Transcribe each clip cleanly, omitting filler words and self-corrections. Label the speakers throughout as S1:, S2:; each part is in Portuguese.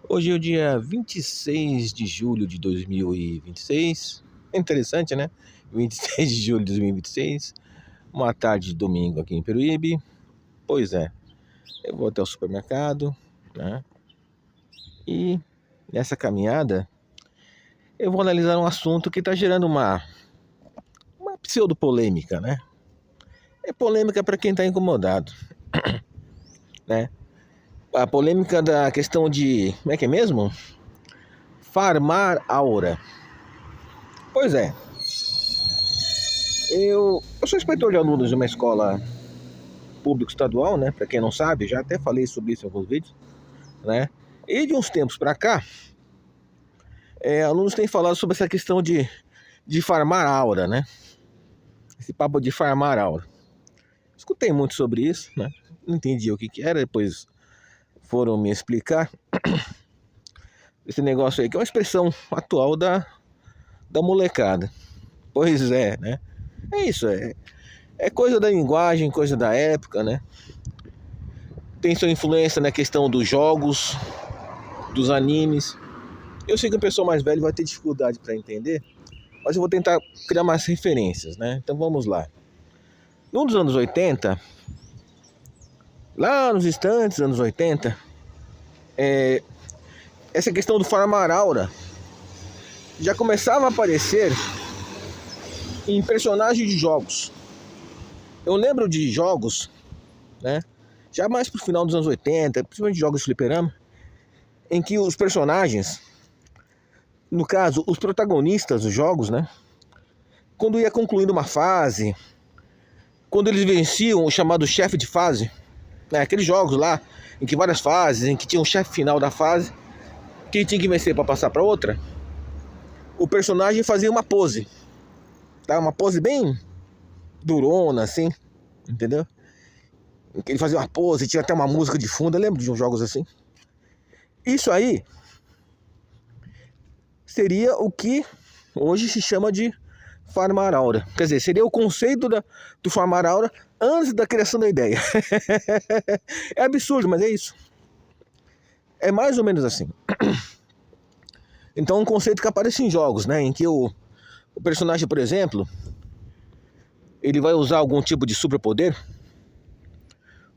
S1: Hoje é o dia 26 de julho de 2026. É interessante, né? 26 de julho de 2026. Uma tarde de domingo aqui em Peruíbe. Pois é, eu vou até o supermercado, né? E nessa caminhada eu vou analisar um assunto que está gerando uma pseudo-polêmica, né? É polêmica para quem está incomodado, né? A polêmica da questão de, como é que é mesmo? Farmar aura. Pois é, eu sou inspetor de alunos de uma escola pública estadual, né? Para quem não sabe, já até falei sobre isso em alguns vídeos, né? E de uns tempos para cá, alunos têm falado sobre essa questão de farmar aura, né? Esse papo de farmar aura. Escutei muito sobre isso, né? Não entendi o que era, depois foram me explicar. Esse negócio aí, que é uma expressão atual da molecada. Pois é, né? É isso, é coisa da linguagem, coisa da época, né? Tem sua influência na questão dos jogos, dos animes. Eu sei que o pessoal mais velho vai ter dificuldade para entender, mas eu vou tentar criar mais referências, né? Então vamos lá. Num dos anos 80, lá nos instantes, anos 80, essa questão do farmar aura já começava a aparecer em personagens de jogos. Eu lembro de jogos, né? Já mais pro final dos anos 80, principalmente jogos de fliperama, em que os personagens, no caso, os protagonistas dos jogos, né? Quando ia concluindo uma fase, quando eles venciam o chamado chefe de fase, né? Aqueles jogos lá, em que várias fases, em que tinha um chefe final da fase, que tinha que vencer para passar para outra, o personagem fazia uma pose, tá? Uma pose bem durona, assim, entendeu? Ele fazia uma pose, tinha até uma música de fundo, eu lembro de uns jogos assim. Isso aí seria o que hoje se chama de farmar aura. Quer dizer, seria o conceito do farmar aura antes da criação da ideia. É absurdo, mas é isso. É mais ou menos assim. Então, um conceito que aparece em jogos, né? Em que o personagem, por exemplo, ele vai usar algum tipo de superpoder,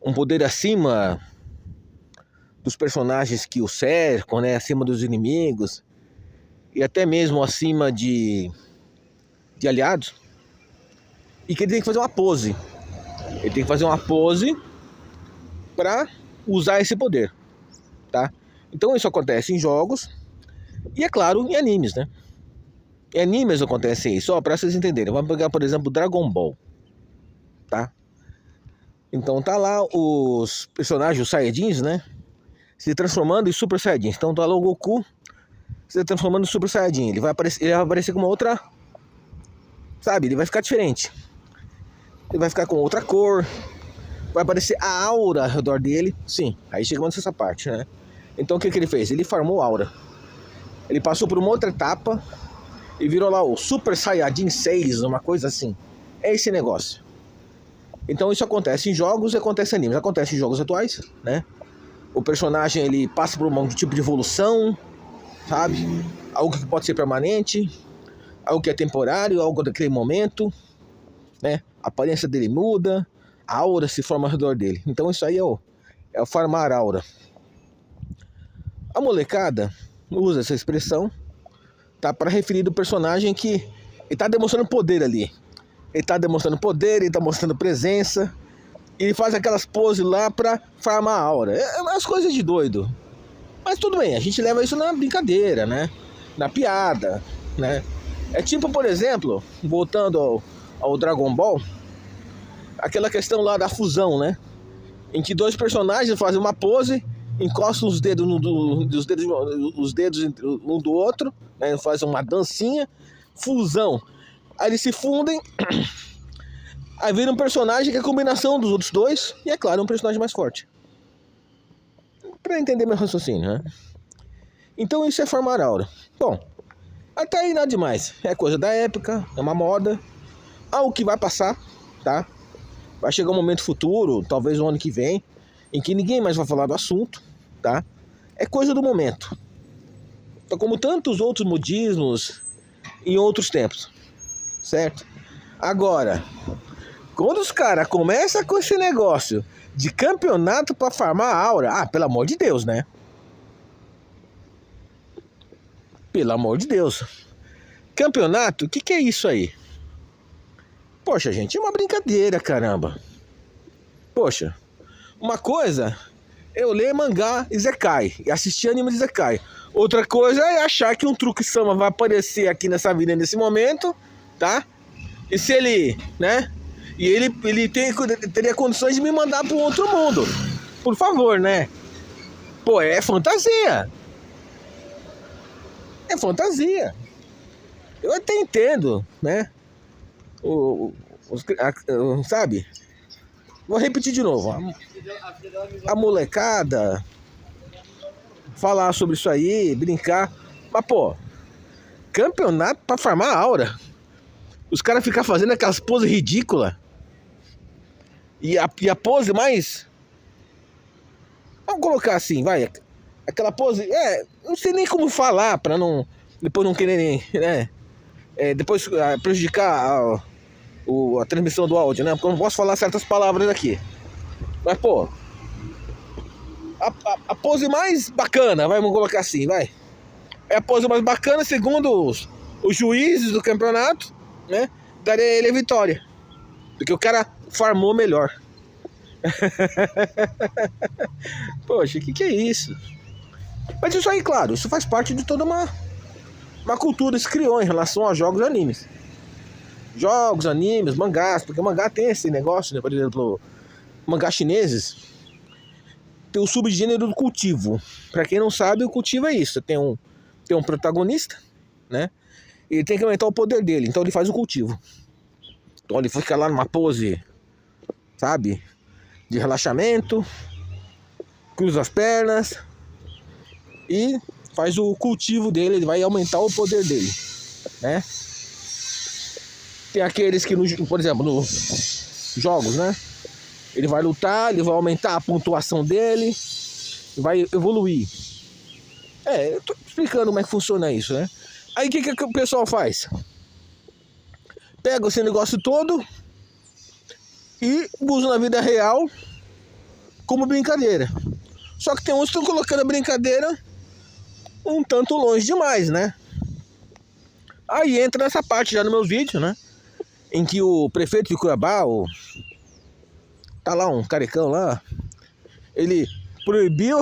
S1: um poder acima dos personagens que o cercam, né? Acima dos inimigos e até mesmo acima de aliados. E que ele tem que fazer uma pose. Ele tem que fazer uma pose para usar esse poder, tá? Então isso acontece em jogos e, é claro, em animes, né? Em animes acontece isso, ó, pra vocês entenderem. Vamos pegar, por exemplo, Dragon Ball, tá? Então tá lá os personagens, os Saiyajins, né? Se transformando em Super Saiyajins. Então tá lá o Goku se transformando em Super Saiyajin. Ele vai aparecer com uma outra... Sabe? Ele vai ficar diferente. Ele vai ficar com outra cor. Vai aparecer a aura ao redor dele. Sim, aí chegamos nessa parte, né? Então o que ele fez? Ele farmou aura. Ele passou por uma outra etapa e virou lá o Super Saiyajin 6, uma coisa assim. É esse negócio. Então isso acontece em jogos e acontece em animes. Acontece em jogos atuais, né? O personagem ele passa por um tipo de evolução, sabe? Algo que pode ser permanente, algo que é temporário, algo daquele momento, né? A aparência dele muda, a aura se forma ao redor dele. Então isso aí é o farmar aura. A molecada usa essa expressão, tá, para referir do personagem que ele tá demonstrando poder ali. Ele tá demonstrando poder, ele tá mostrando presença. E ele faz aquelas poses lá pra farmar a aura. É umas coisas de doido. Mas tudo bem, a gente leva isso na brincadeira, né? Na piada, né? É tipo, por exemplo, voltando ao Dragon Ball, aquela questão lá da fusão, né? Em que dois personagens fazem uma pose, encostam os dedos os dedos um do outro, né? Fazem uma dancinha, fusão. Aí eles se fundem, aí vira um personagem que é a combinação dos outros dois, e é claro, um personagem mais forte. Pra entender meu raciocínio, né? Então isso é formar aura. Bom, até aí nada demais. É coisa da época, é uma moda, algo que vai passar, tá? Vai chegar um momento futuro, talvez o ano que vem, em que ninguém mais vai falar do assunto, tá? é coisa do momento. Então, como tantos outros modismos em outros tempos, certo? Agora, quando os caras começam com esse negócio de campeonato pra farmar aura, pelo amor de Deus, né? Pelo amor de Deus. Campeonato, o que é isso aí? Poxa, gente, é uma brincadeira, caramba. Poxa, uma coisa é eu ler mangá e Zekai, e assistir anime de Zekai. Outra coisa é achar que um Truque-sama vai aparecer aqui nessa vida nesse momento, tá? E se ele, né? E ele teria condições de me mandar para um outro mundo. Por favor, né? Pô, é fantasia. É fantasia. Eu até entendo, né? Sabe? Vou repetir de novo. A molecada falar sobre isso aí, brincar. Mas, pô, campeonato pra farmar aura. Os caras ficam fazendo aquelas poses ridículas. E a pose mais... Vamos colocar assim, vai. Aquela pose... não sei nem como falar pra não... Depois não querer nem... né? Depois prejudicar a transmissão do áudio, né? Porque eu não posso falar certas palavras aqui. Mas, pô... A pose mais bacana, vamos colocar assim, vai. É a pose mais bacana, segundo os juízes do campeonato, né? Daria a ele a vitória. Porque o cara farmou melhor. Poxa, o que é isso? Mas isso aí, claro, isso faz parte de toda uma cultura que se criou em relação a jogos e animes. Jogos, animes, mangás, porque o mangá tem esse negócio, né? Por exemplo, mangás chineses tem o subgênero do cultivo. Pra quem não sabe, o cultivo é isso. Tem um protagonista, né? Ele tem que aumentar o poder dele, então ele faz o cultivo. Então ele fica lá numa pose, sabe? De relaxamento, cruza as pernas e faz o cultivo dele, ele vai aumentar o poder dele, né? Tem aqueles que, por exemplo, nos jogos, né? Ele vai lutar, ele vai aumentar a pontuação dele, vai evoluir. Eu tô explicando como é que funciona isso, né? Aí o que o pessoal faz? Pega esse negócio todo e usa na vida real como brincadeira. Só que tem uns que estão colocando a brincadeira um tanto longe demais, né? Aí entra nessa parte já no meu vídeo, né? Em que o prefeito de Cuiabá, tá lá um carecão lá, ele proibiu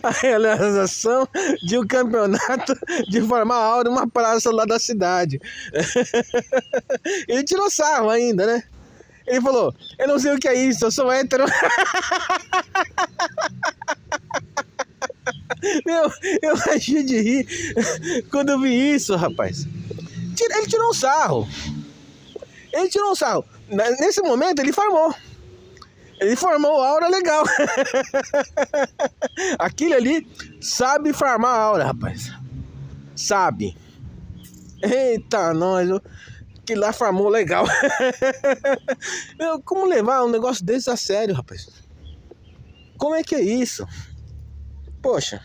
S1: a realização de um campeonato de farmar aura numa praça lá da cidade. Ele tirou sarro ainda, né? Ele falou, eu não sei o que é isso, eu sou hétero. Eu achei de rir quando eu vi isso, rapaz. Ele tirou um sarro. Nesse momento ele farmou. Ele formou aura legal. Aquele ali sabe farmar aura, rapaz. Sabe. Eita, nós. Que lá farmou legal. Como levar um negócio desse a sério, rapaz? Como é que é isso? Poxa.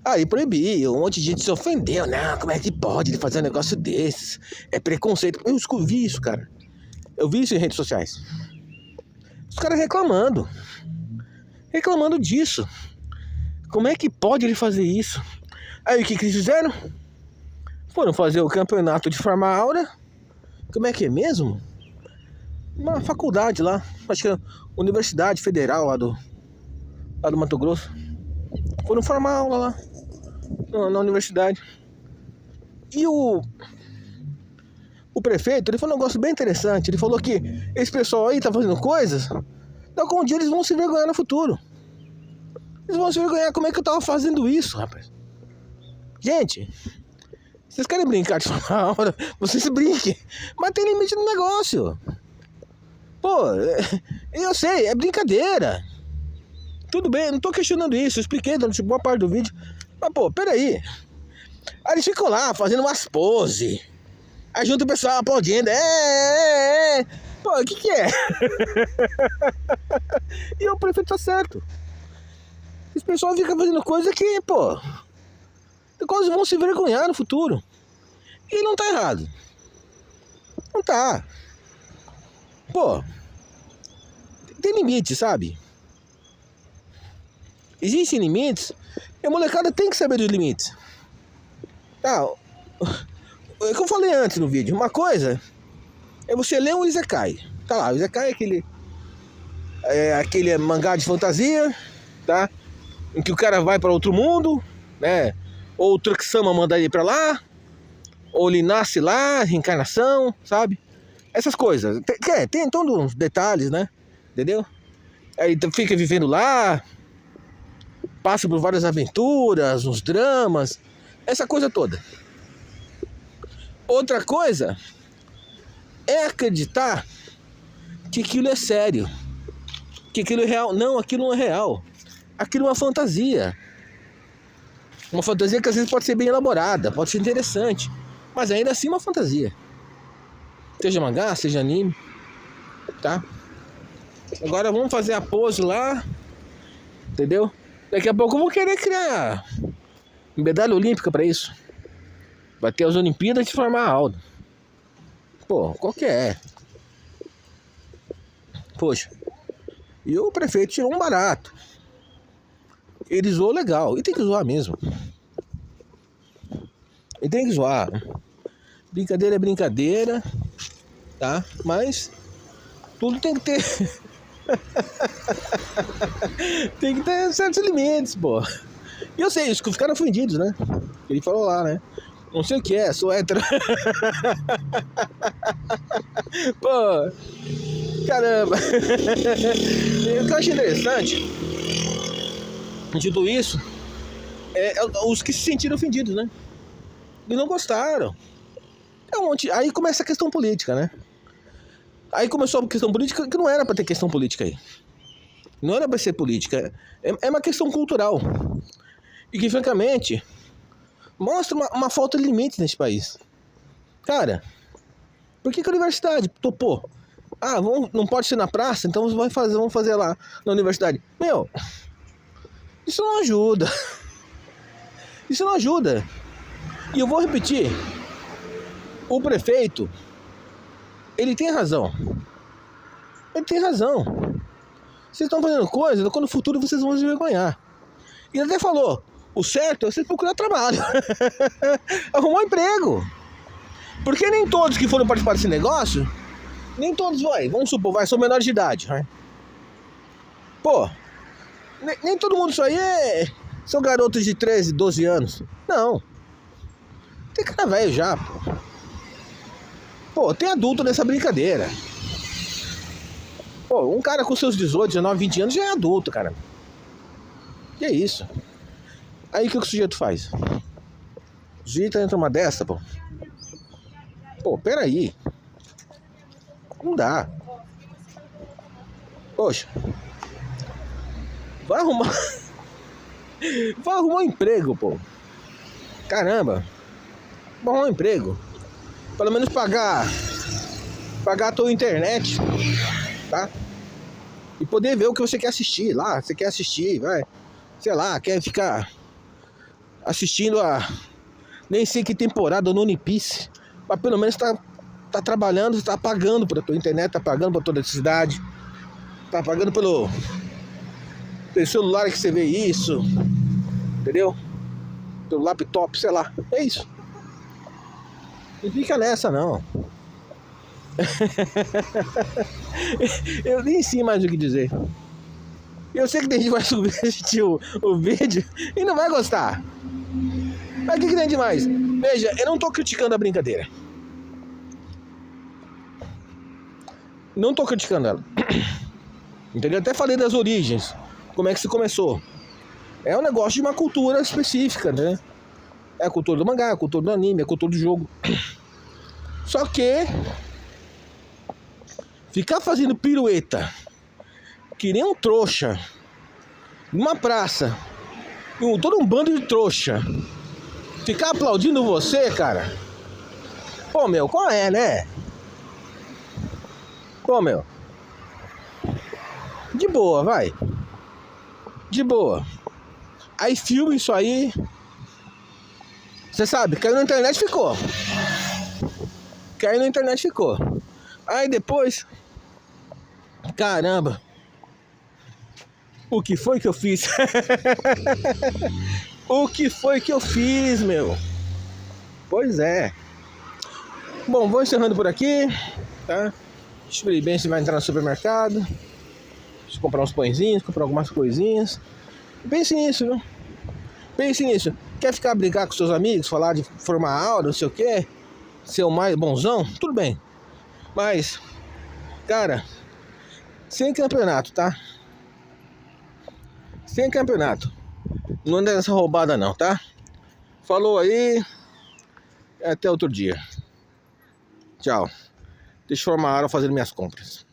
S1: Aí proibiu, um monte de gente se ofendeu. Não, como é que pode ele fazer um negócio desses? É preconceito. Eu vi isso, cara. Eu vi isso em redes sociais. Os caras reclamando disso. Como é que pode ele fazer isso? Aí o que eles fizeram? Foram fazer o campeonato de farmar aura. Como é que é mesmo? Uma faculdade lá, acho que é a Universidade Federal lá do Mato Grosso. Foram farmar aula lá na universidade. E o prefeito, ele falou um negócio bem interessante. Ele falou que esse pessoal aí tá fazendo coisas, então com um dia eles vão se vergonhar no futuro. Eles vão se vergonhar. Como é que eu tava fazendo isso, rapaz? Gente, vocês querem brincar de farmar aura? Vocês se brinquem. Mas tem limite no negócio. Pô, eu sei, é brincadeira. Tudo bem, não tô questionando isso. Eu expliquei durante boa parte do vídeo. Mas, pô, peraí. Aí eles ficam lá fazendo umas poses. Aí junto o pessoal aplaudindo. Pô, o que é? E o prefeito tá certo. Esse pessoal fica fazendo coisa que, pô, coisas vão se envergonhar no futuro. E não tá errado. Não tá. Pô, tem limite, sabe? Existem limites e a molecada tem que saber dos limites. Tá, é o que eu falei antes no vídeo. Uma coisa é você ler um Isekai. Tá lá, o Isekai é aquele mangá de fantasia, tá? Em que o cara vai pra outro mundo, né? Ou o Truck-sama manda ele pra lá, ou ele nasce lá, reencarnação, sabe? Essas coisas. Tem todos uns detalhes, né? Entendeu? Aí fica vivendo lá, passa por várias aventuras, uns dramas, essa coisa toda. Outra coisa é acreditar que aquilo é sério, que aquilo é real. Não, aquilo não é real. Aquilo é uma fantasia. Uma fantasia que às vezes pode ser bem elaborada, pode ser interessante, mas ainda assim uma fantasia. Seja mangá, seja anime, tá? Agora vamos fazer a pose lá, entendeu? Daqui a pouco eu vou querer criar medalha olímpica pra isso. Vai ter as Olimpíadas de formar Aldo. Pô, qual que é? Poxa, e o prefeito tirou um barato. Ele zoou legal, e tem que zoar mesmo. E tem que zoar. Brincadeira é brincadeira, tá? Mas tudo tem que ter tem que ter certos limites, pô. E eu sei, os que ficaram ofendidos, né? Ele falou lá, né? Não sei o que é, sou hétero. Pô, caramba. O que eu achei interessante de tudo isso é os que se sentiram ofendidos, né? E não gostaram. Aí começa a questão política, né? Aí começou a questão política que não era pra ter questão política aí. Não era pra ser política. É uma questão cultural. E que, francamente, mostra uma falta de limites nesse país. Cara, por que a universidade topou? Ah, não pode ser na praça, então vamos fazer lá na universidade. Meu, isso não ajuda. Isso não ajuda. E eu vou repetir. O prefeito, ele tem razão. Ele tem razão. Vocês estão fazendo coisa, quando no futuro vocês vão se envergonhar. E ele até falou, o certo é você procurar trabalho. Arrumar um emprego. Porque nem todos que foram participar desse negócio, nem todos vamos supor, são menores de idade. Né? Pô, nem todo mundo isso aí são garotos de 13, 12 anos. Não. Tem cara velho já, pô. Pô, tem adulto nessa brincadeira. Pô, um cara com seus 18, 19, 20 anos já é adulto, cara. Que é isso? Aí o que o sujeito faz? O sujeito entra numa dessa, pô. Pô, peraí. Não dá. Poxa. Vai arrumar um emprego, pô. Caramba. Vai arrumar um emprego. Pelo menos pagar a tua internet, tá? E poder ver o que você quer assistir lá. Você quer assistir, vai. Sei lá, quer ficar assistindo nem sei que temporada no One Piece. Mas pelo menos tá trabalhando, tá pagando pra tua internet, tá pagando pra tua eletricidade, tá pagando pelo celular que você vê isso, entendeu? Pelo laptop, sei lá, é isso. Não fica nessa não. Eu nem sei mais o que dizer. Eu sei que tem gente que vai assistir o vídeo e não vai gostar. Mas o que tem de mais? Veja, eu não tô criticando a brincadeira. Não tô criticando ela. Entendeu? Até falei das origens. Como é que se começou. É um negócio de uma cultura específica, né? É a cultura do mangá, a cultura do anime, a cultura do jogo. Só que ficar fazendo pirueta que nem um trouxa numa praça, todo um bando de trouxa, ficar aplaudindo você, cara. Pô, meu, qual é, né? Pô, meu, de boa, vai. De boa. Aí filma isso aí. Você sabe, caiu na internet, ficou. Caiu na internet, ficou. Aí depois, caramba, o que foi que eu fiz? O que foi que eu fiz, meu? Pois é. Bom, vou encerrando por aqui, tá? Espere bem se vai entrar no supermercado. Deixa eu comprar uns pãezinhos, comprar algumas coisinhas. Pense nisso, viu? Pense nisso. Quer ficar a brigar com seus amigos, falar de formar aula, não sei o quê? Ser o mais bonzão? Tudo bem. Mas, cara, sem campeonato, tá? Sem campeonato. Não anda nessa roubada não, tá? Falou aí. Até outro dia. Tchau. Deixa eu formar a aula fazendo minhas compras.